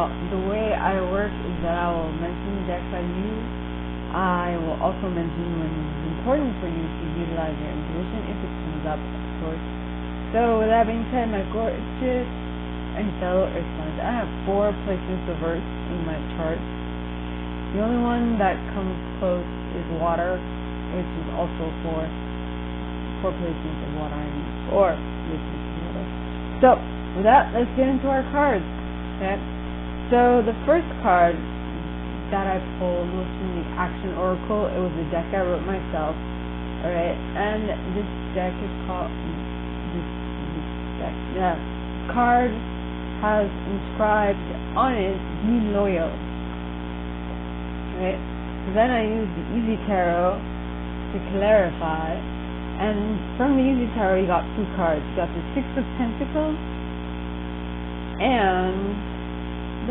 Now, the way I work is that I will mention the decks I use. I will also mention when it's important for you to utilize your intuition if it comes up, of course. So, with that being said, my gorgeous and fellow earth signs, I have 4 placements of earth in my chart. The only one that comes close is water, which is also 4 placements of water. I mean, 4 placements of water. So, with that, let's get into our cards. Okay? So, the first card that I pulled was from the Action Oracle. It was a deck I wrote myself. Alright? And this deck is called... This card has inscribed on it, be loyal. Right? So then I used the Easy Tarot to clarify, and from the Easy Tarot you got 2 cards. You got the 6 of Pentacles and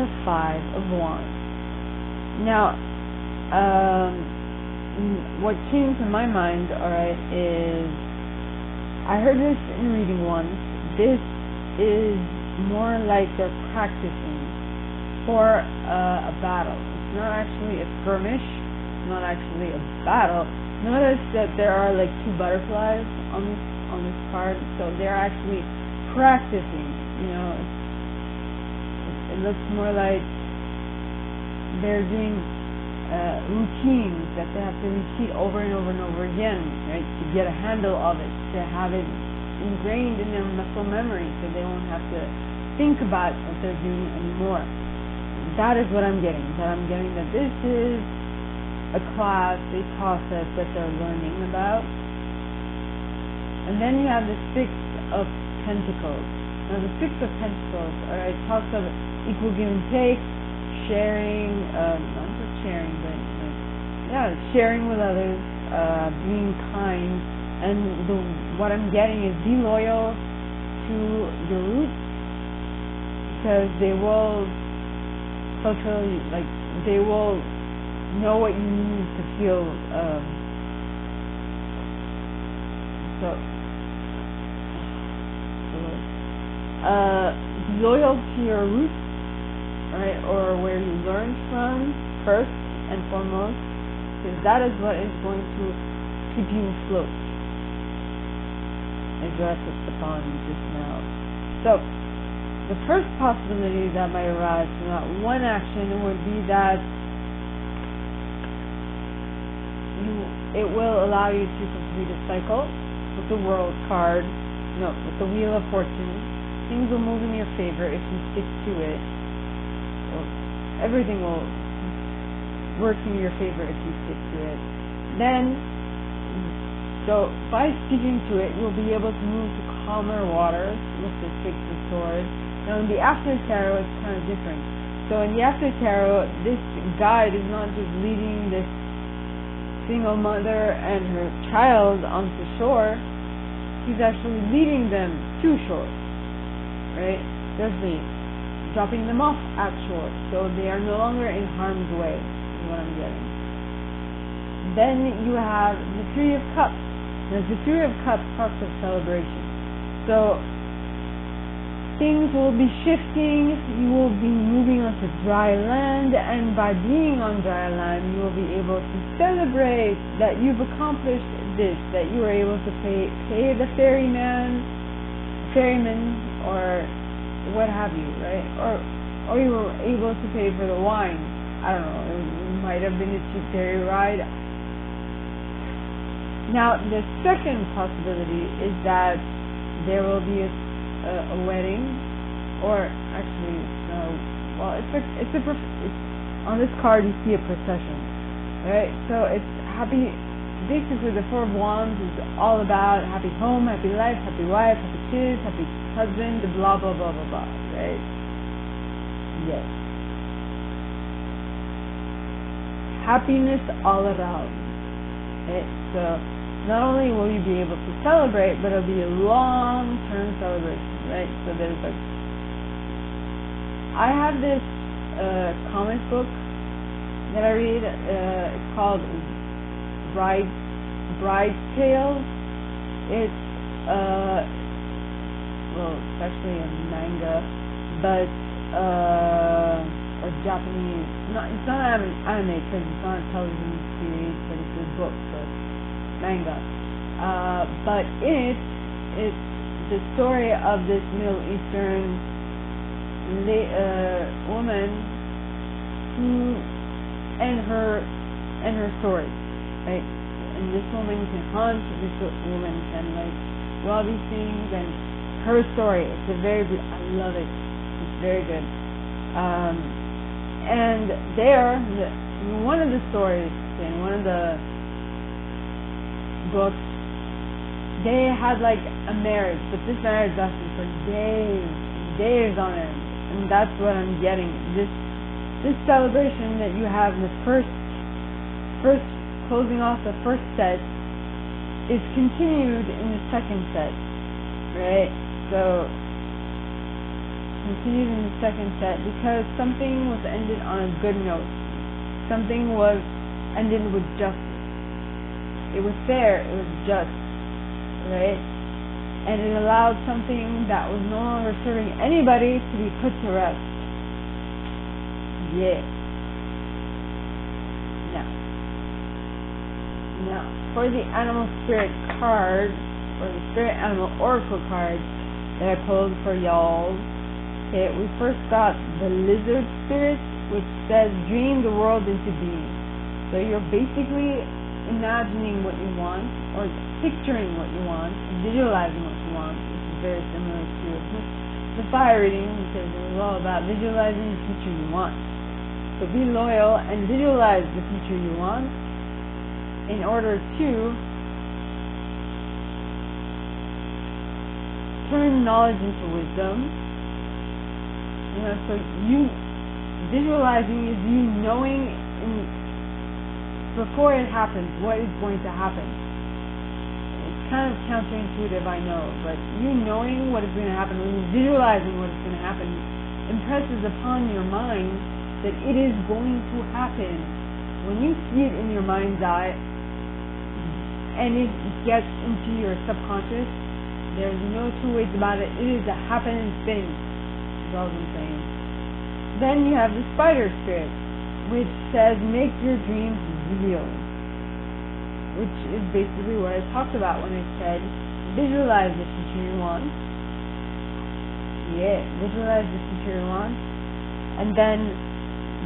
the 5 of Wands. Now, what came to my mind, alright, is I heard this in reading once. This is more like they're practicing for a battle. It's not actually a skirmish. It's not actually a battle. Notice that there are like 2 butterflies on this card, so they're actually practicing. You know, it looks more like they're doing routines that they have to repeat over and over and over again, right? To get a handle of it, to have it ingrained in their muscle memory, so they won't have to think about what they're doing anymore. That is what I'm getting. That I'm getting that this is a class, a process that they're learning about. And then you have the 6 of Pentacles. Now the 6 of Pentacles, alright, talks of equal give and take, sharing, not just sharing, but sharing with others, being kind, and what I'm getting is be loyal to your roots, because they will fulfill, like, they will know what you need to feel, be loyal to your roots, right, or where you learned from first and foremost, because that is what is going to keep you afloat, as I touched upon just now. So, the first possibility that might arise from that one action would be that it will allow you to complete a cycle with the World card, with the Wheel of Fortune. Things will move in your favor if you stick to it. Well, everything will work in your favor if you stick to it. Then, so by sticking to it, you'll be able to move to calmer waters with the 6 of Swords. Now in the After Tarot, it's kind of different. So in the After Tarot, this guide is not just leading this single mother and her child onto shore. He's actually leading them to shore, right? Definitely dropping them off at shore, so they are no longer in harm's way, is what I'm getting. Then you have the 3 of Cups. Now the 3 of Cups talks of celebration. So things will be shifting, you will be moving onto dry land, and by being on dry land, you will be able to celebrate that you've accomplished this, that you were able to pay the ferryman, or what have you, right? Or you were able to pay for the wine. I don't know, it might have been a cheap ferry ride. Now, the second possibility is that there will be a wedding, or actually, well, it's on this card you see a procession, right? So it's happy. Basically, the 4 of Wands is all about happy home, happy life, happy wife, happy kids, happy husband, blah blah blah blah blah, right? Yes. Happiness all around. Right? So not only will you be able to celebrate, but it'll be a long-term celebration, right? So there's like, I have this comic book that I read. It's called Bride's Tales. It's well, it's actually a manga, but Japanese, it's not anime because it's not a television series, but it's a book, so it's manga. But it's the story of this Middle Eastern woman who and her story, right? And this woman can hunt, this woman can do all these things, and her story, it's a very good, I love it, it's very good. And in one of the stories, in one of the books, they had a marriage, but this marriage lasted for days on end, and that's what I'm getting. This celebration that you have in the first closing off the first set is continued in the second set, right? So continued in the second set because something was ended on a good note. Something was ended with justice. It was fair, it was just, right? And it allowed something that was no longer serving anybody to be put to rest. Yeah. Now, for the animal spirit card, or the spirit animal oracle card that I pulled for y'all, okay, we first got the lizard spirit, which says dream the world into being. So you're basically imagining what you want, or picturing what you want, visualizing what you want, which is very similar to the fire reading, because it was all about visualizing the future you want. So be loyal and visualize the future you want in order to turn knowledge into wisdom. So you visualizing is you knowing before it happens what is going to happen. It's kind of counterintuitive, I know, but you knowing what is going to happen, when you're visualizing what is going to happen, impresses upon your mind that it is going to happen. When you see it in your mind's eye and it gets into your subconscious, there's no two ways about it. It is a happening thing. That's all I'm saying. Then you have the spider spirit, which says make your dreams real, which is basically what I talked about when I said visualize the future you want. Yeah, visualize the future you want. And then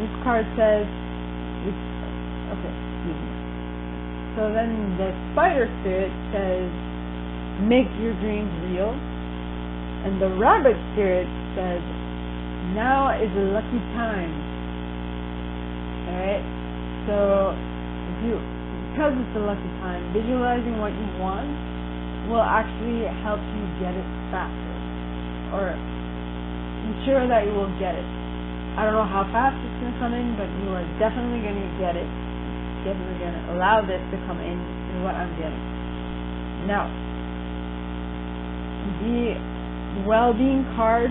this card says, so then the spider spirit says make your dreams real, and the rabbit spirit says now is a lucky time. Alright, so because it's a lucky time, visualizing what you want will actually help you get it faster, or ensure that you will get it. I don't know how fast it's going to come in, but you are definitely going to get it. Definitely going to allow this to come in, is what I'm getting. Now, the well-being card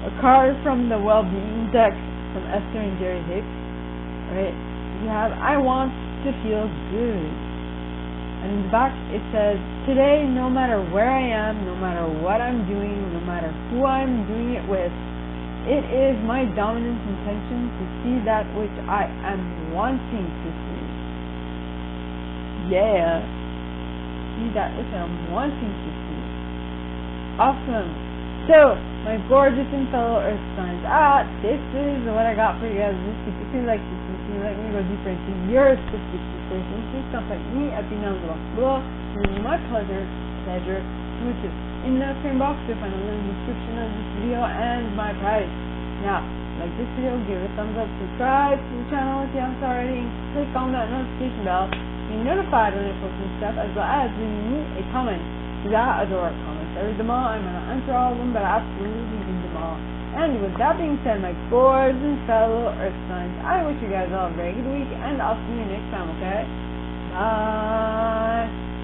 a card from the well-being deck from Esther and Jerry Hicks, right? You have I want to feel good. And in the back it says, today, no matter where I am, no matter what I'm doing, no matter who I'm doing it with, it is my dominant intention to see that which I am wanting to see. Yeah. See that which I'm wanting to see. Awesome. So, my gorgeous and fellow Earth signs, this is what I got for you guys this week. If you like this, if you like me to go deeper into your specific situation, please contact me at the number below. It is my pleasure to assist. In the same box, you'll find a link in the description of this video and my price. Now, like this video, give it a thumbs up, subscribe to the channel if you haven't already, and click on that notification bell to be notified when I post new stuff, as well as leaving me a comment, because I adore comments. I read them all. I'm going to answer all of them, but I absolutely read them all. And with that being said, my gorgeous and fellow Earth signs, I wish you guys all a very good week, and I'll see you next time, okay? Bye!